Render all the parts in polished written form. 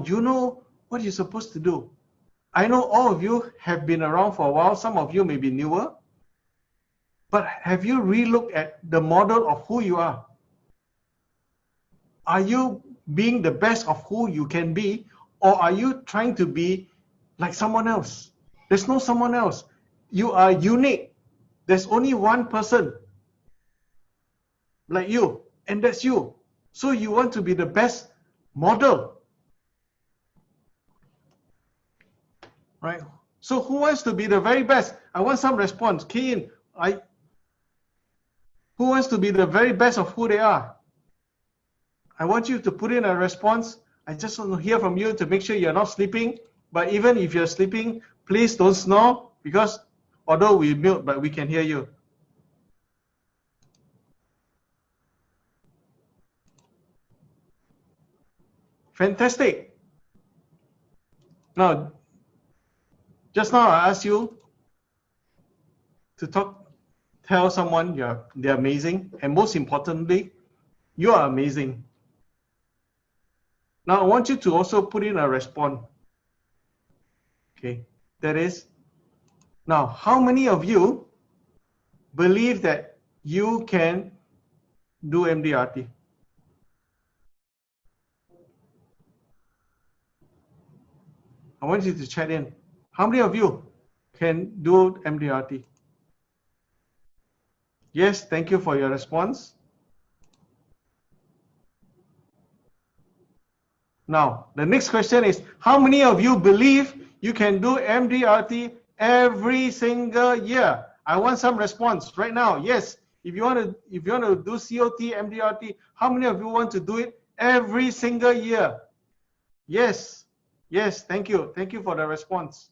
you know what you're supposed to do. I know all of you have been around for a while. Some of you may be newer. But have you relooked at the model of who you are? Are you being the best of who you can be, or are you trying to be like someone else? There's no someone else. You are unique. There's only one person like you, and that's you. So you want to be the best model, right? So who wants to be the very best? I want some response. Key in. Who wants to be the very best of who they are? I want you to put in a response. I just want to hear from you to make sure you're not sleeping. But even if you're sleeping, please don't snore, because although we mute, but we can hear you. Fantastic. Now, just now I asked you to tell someone they're amazing, and most importantly, you are amazing. Now I want you to also put in a response. Okay, that is, now how many of you believe that you can do MDRT? I want you to chat in. How many of you can do MDRT? Yes, thank you for your response. Now, the next question is, how many of you believe you can do MDRT every single year? I want some response right now. Yes, if you want to do COT, MDRT, how many of you want to do it every single year? Yes, yes, thank you. Thank you for the response.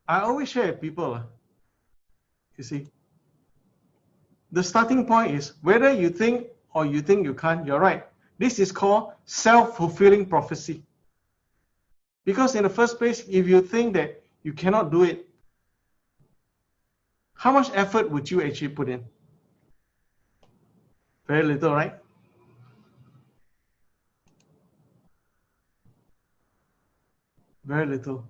I always share with people, you see, the starting point is whether you think or you think you can't, you're right. This is called self-fulfilling prophecy. Because in the first place, if you think that you cannot do it, how much effort would you actually put in? Very little, right? Very little.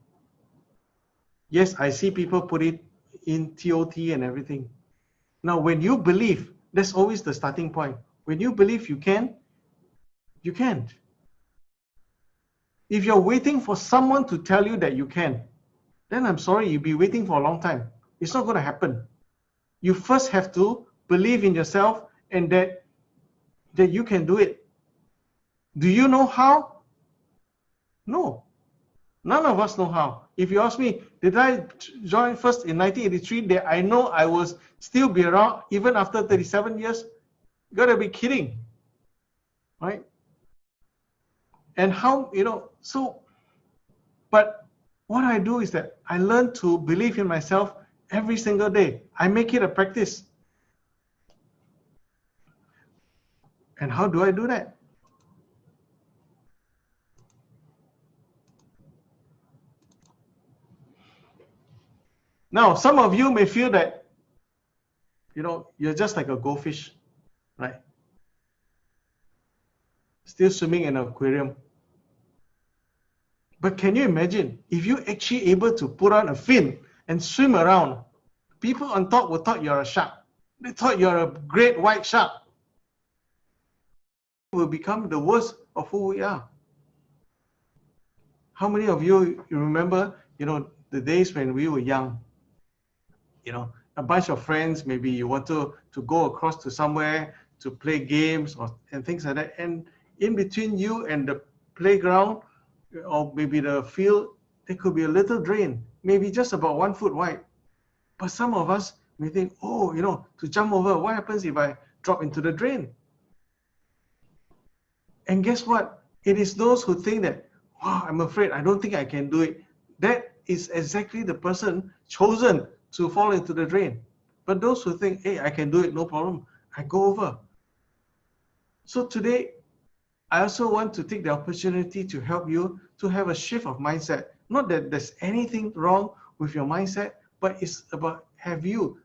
Yes, I see people put it in TOT and everything. Now, when you believe, that's always the starting point. When you believe you can, you can't. If you're waiting for someone to tell you that you can, then I'm sorry, you'll be waiting for a long time. It's not going to happen. You first have to believe in yourself and that you can do it. Do you know how? No. None of us know how. If you ask me, did I join first in 1983 that I know I will still be around even after 37 years? You gotta be kidding, right? And how, so, but what I do is that I learn to believe in myself every single day. I make it a practice. And how do I do that? Now, some of you may feel that, you're just like a goldfish, right? Still swimming in an aquarium. But can you imagine if you actually able to put on a fin and swim around? People on top will thought you're a shark. They thought you're a great white shark. Will become the worst of who we are. How many of you remember, the days when we were young? A bunch of friends, maybe you want to go across to somewhere to play games and things like that. And in between you and the playground or maybe the field, there could be a little drain, maybe just about 1 foot wide. But some of us may think, oh, to jump over, what happens if I drop into the drain? And guess what? It is those who think that, wow, I'm afraid, I don't think I can do it. That is exactly the person chosen to fall into the drain. But those who think, hey, I can do it, no problem, I go over. So today, I also want to take the opportunity to help you to have a shift of mindset. Not that there's anything wrong with your mindset, but it's about have you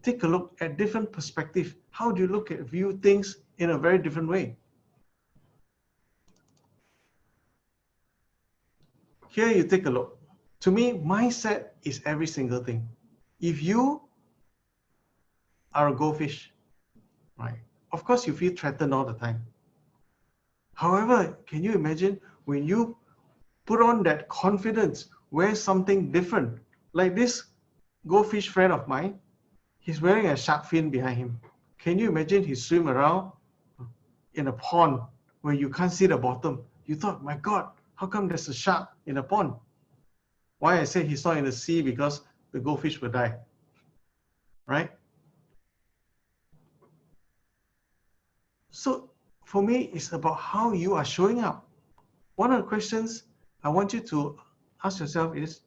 take a look at different perspective. How do you view things in a very different way? Here you take a look. To me, mindset is every single thing. If you are a goldfish, right? Of course, you feel threatened all the time. However, can you imagine when you put on that confidence, wear something different, like this goldfish friend of mine, he's wearing a shark fin behind him. Can you imagine he swim around in a pond where you can't see the bottom? You thought, my God, how come there's a shark in a pond? Why I say he's not in the sea, because the goldfish will die, right? So for me, it's about how you are showing up. One of the questions I want you to ask yourself is,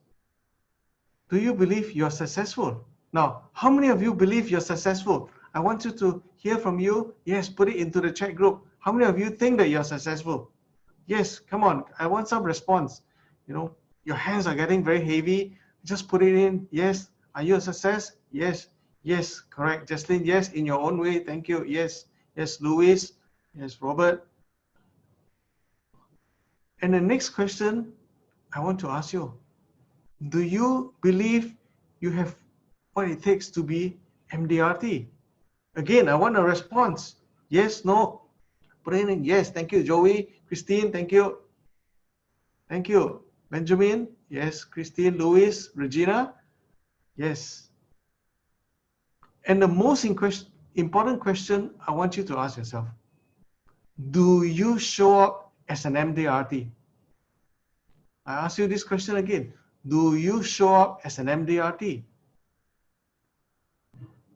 do you believe you're successful? Now, how many of you believe you're successful? I want you to hear from you. Yes, put it into the chat group. How many of you think that you're successful? Yes, come on. I want some response. You know, your hands are getting very heavy. Just put it in. Yes. Are you a success? Yes. Yes. Correct. Jesslyn, yes. In your own way. Thank you. Yes. Yes. Louis. Yes. Robert. And the next question I want to ask you, do you believe you have what it takes to be MDRT? Again, I want a response. Yes, no. Put it in. Yes, thank you, Joey. Christine, thank you. Thank you. Benjamin, yes. Christine, Louis, Regina, yes. And the most important question I want you to ask yourself, do you show up as an MDRT? I ask you this question again. Do you show up as an MDRT?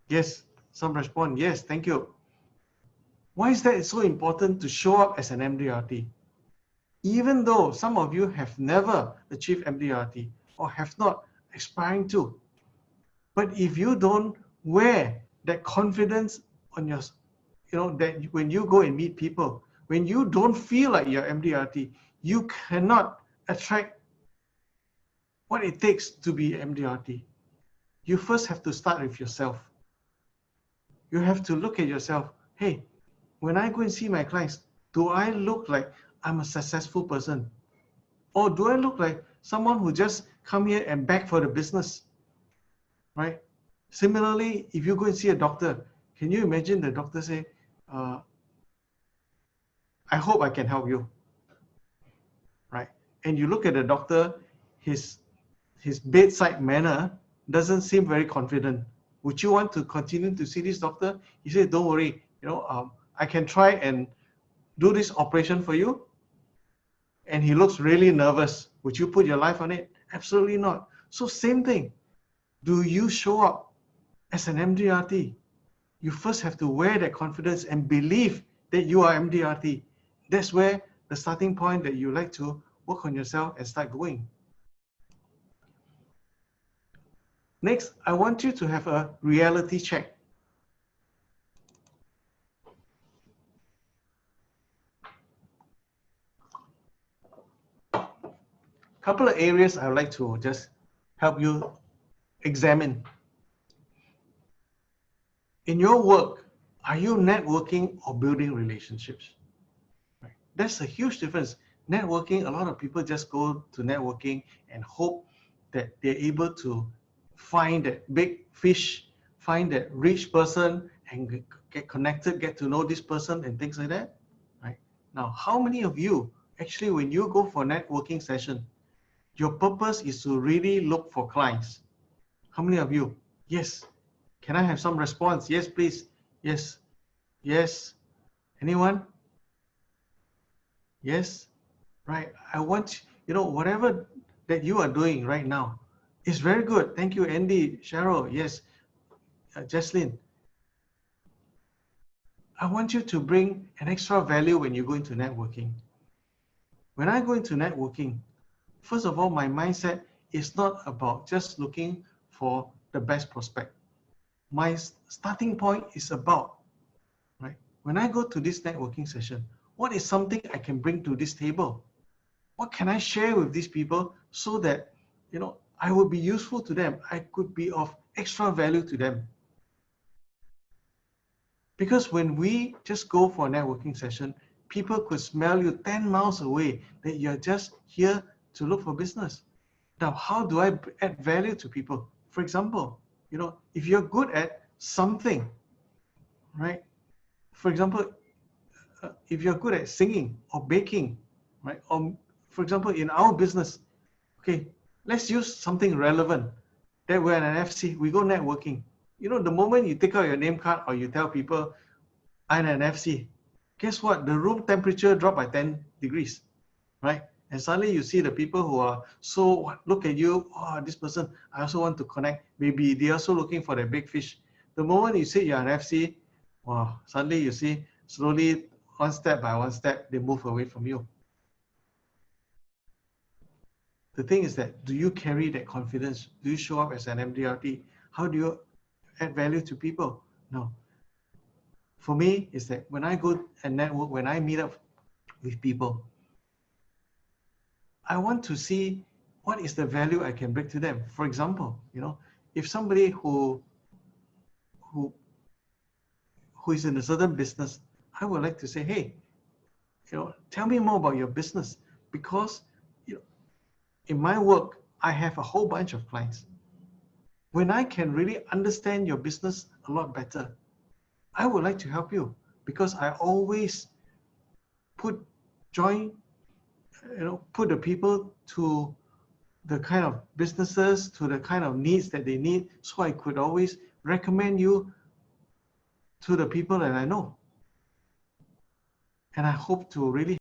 Yes, some respond, yes, thank you. Why is that so important to show up as an MDRT? Even though some of you have never achieved MDRT or have not aspiring to, but if you don't wear that confidence on your, that when you go and meet people, when you don't feel like you're MDRT, you cannot attract what it takes to be MDRT. You first have to start with yourself. You have to look at yourself. Hey, when I go and see my clients, do I look like I'm a successful person? Or do I look like someone who just come here and beg for the business, right? Similarly, if you go and see a doctor, can you imagine the doctor say, I hope I can help you, right? And you look at the doctor, his bedside manner doesn't seem very confident. Would you want to continue to see this doctor? He said, don't worry, I can try and do this operation for you. And he looks really nervous. Would you put your life on it? Absolutely not. So same thing. Do you show up as an MDRT? You first have to wear that confidence and believe that you are MDRT. That's where the starting point that you like to work on yourself and start going. Next, I want you to have a reality check. Couple of areas I would like to just help you examine. In your work, are you networking or building relationships? Right. That's a huge difference. Networking, a lot of people just go to networking and hope that they're able to find that big fish, find that rich person and get connected, get to know this person and things like that. Right. Now, how many of you actually, when you go for a networking session, your purpose is to really look for clients? How many of you? Yes. Can I have some response? Yes, please. Yes. Yes. Anyone? Yes. Right. I want, whatever that you are doing right now is very good. Thank you, Andy, Cheryl. Yes. Jesslyn. I want you to bring an extra value when you go into networking. When I go into networking, first of all, my mindset is not about just looking for the best prospect. My starting point is about, right? When I go to this networking session, what is something I can bring to this table? What can I share with these people so that, I will be useful to them? I could be of extra value to them. Because when we just go for a networking session, people could smell you 10 miles away that you're just here to look for business. Now, how do I add value to people? For example, if you're good at something, right? For example, if you're good at singing or baking, right? Or for example, in our business, okay, let's use something relevant. That we're an NFC, we go networking. The moment you take out your name card or you tell people, I'm an FC, guess what? The room temperature dropped by 10 degrees, right? And suddenly you see the people who are look at you, oh, this person, I also want to connect. Maybe they're also looking for the big fish. The moment you say you're an FC, wow, suddenly you see, slowly, one step by one step, they move away from you. The thing is that, do you carry that confidence? Do you show up as an MDRT? How do you add value to people? No. For me, it's that when I go and network, when I meet up with people, I want to see what is the value I can bring to them. For example, if somebody who is in a certain business, I would like to say, hey, tell me more about your business, because in my work, I have a whole bunch of clients. When I can really understand your business a lot better, I would like to help you, because I always put the people to the kind of businesses, to the kind of needs that they need, so I could always recommend you to the people that I know. And I hope to really